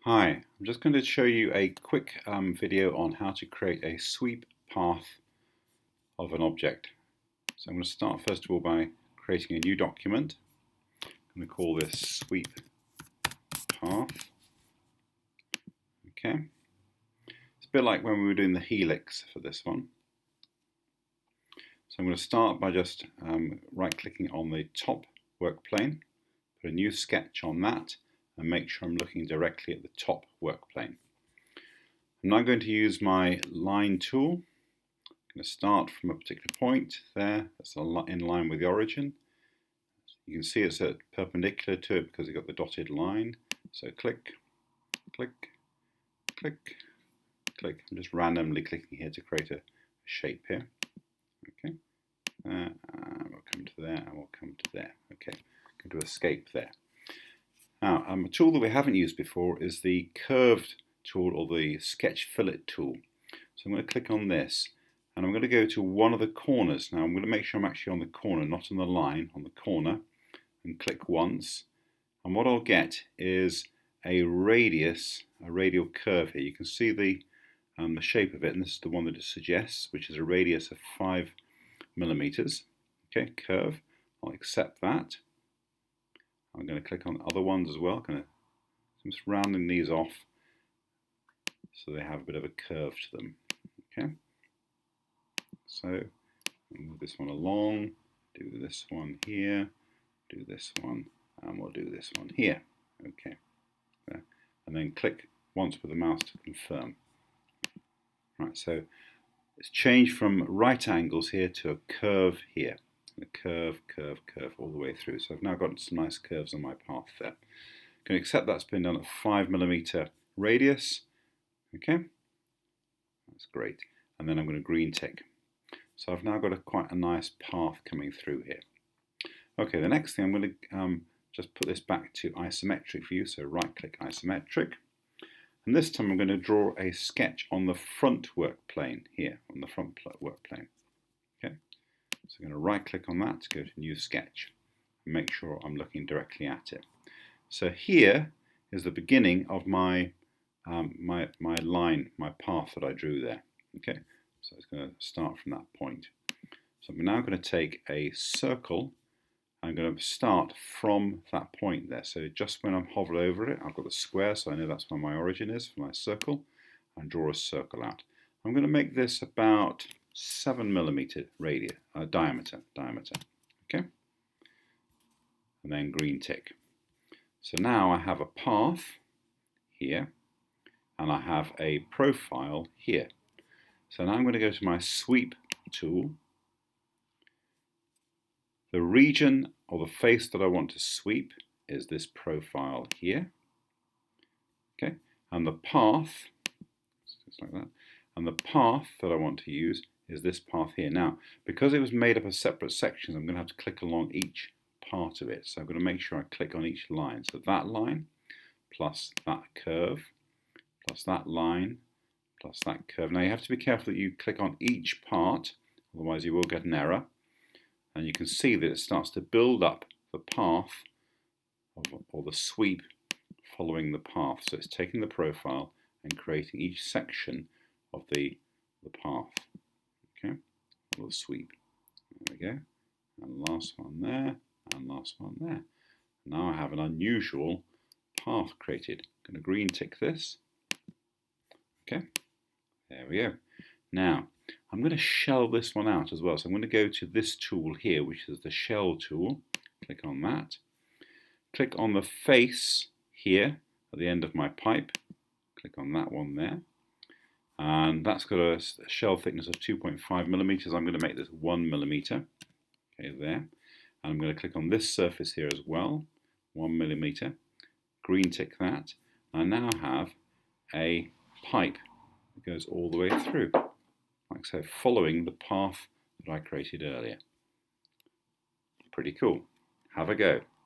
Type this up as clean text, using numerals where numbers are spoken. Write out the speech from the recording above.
Hi, I'm just going to show you a quick video on how to create a sweep path of an object. So I'm going to start first of all by creating a new document. I'm going to call this sweep path. Okay, it's a bit like when we were doing the helix for this one. So I'm going to start by just right-clicking on the top work plane, put a new sketch on that, and make sure I'm looking directly at the top work plane. I'm now going to use my line tool. I'm going to start from a particular point there, that's in line with the origin. You can see it's perpendicular to it because you've got the dotted line. So click, click, click, click. I'm just randomly clicking here to create a shape here. Okay, and we'll come to there and we'll come to there. Okay, going to escape there. Now, a tool that we haven't used before is the curved tool or the sketch fillet tool. So I'm going to click on this and I'm going to go to one of the corners. Now I'm going to make sure I'm actually on the corner, not on the line, on the corner, and click once. And what I'll get is a radius, a radial curve here. You can see the shape of it, and this is the one that it suggests, which is a radius of 5 millimeters. Okay, curve. I'll accept that. I'm going to click on other ones as well. I'm just rounding these off so they have a bit of a curve to them. Okay, so move this one along, do this one here, do this one, and we'll do this one here. Okay, and then click once with the mouse to confirm. Right, so it's changed from right angles here to a curve here. A curve, curve, curve all the way through. So I've now got some nice curves on my path there. I'm going to accept that's been done at 5 millimeter radius. Okay, that's great. And then I'm going to green tick. So I've now got quite a nice path coming through here. Okay, the next thing I'm going to just put this back to isometric view. So right click isometric. And this time I'm going to draw a sketch on the front work plane here, on the front work plane. Okay, so I'm going to right click on that to go to new sketch and make sure I'm looking directly at it. So here is the beginning of my my line, my path that I drew there. Okay, so it's going to start from that point. So I'm now going to take a circle. I'm going to start from that point there. So just when I'm hovered over it, I've got the square, so I know that's where my origin is for my circle, and draw a circle out. I'm going to make this about 7 millimeter radius, diameter. Okay, and then green tick. So now I have a path here, and I have a profile here. So now I'm going to go to my sweep tool. The region or the face that I want to sweep is this profile here. Okay, and the path, just like that, and the path that I want to use is this path here. Now, because it was made up of separate sections, I'm going to have to click along each part of it. So I'm going to make sure I click on each line. So that line plus that curve plus that line plus that curve. Now you have to be careful that you click on each part, otherwise you will get an error. And you can see that it starts to build up the path or the sweep following the path. So it's taking the profile and creating each section of the path. Okay, or the sweep. There we go. And last one there, and last one there. Now I have an unusual path created. I'm going to green tick this. Okay, there we go. Now, I'm going to shell this one out as well. So I'm going to go to this tool here, which is the shell tool. Click on that. Click on the face here at the end of my pipe. Click on that one there. And that's got a shell thickness of 2.5 millimeters. I'm going to make this 1 millimeter. Okay, there. And I'm going to click on this surface here as well. 1 millimeter. Green tick that. I now have a pipe that goes all the way through. Like so, following the path that I created earlier. Pretty cool. Have a go.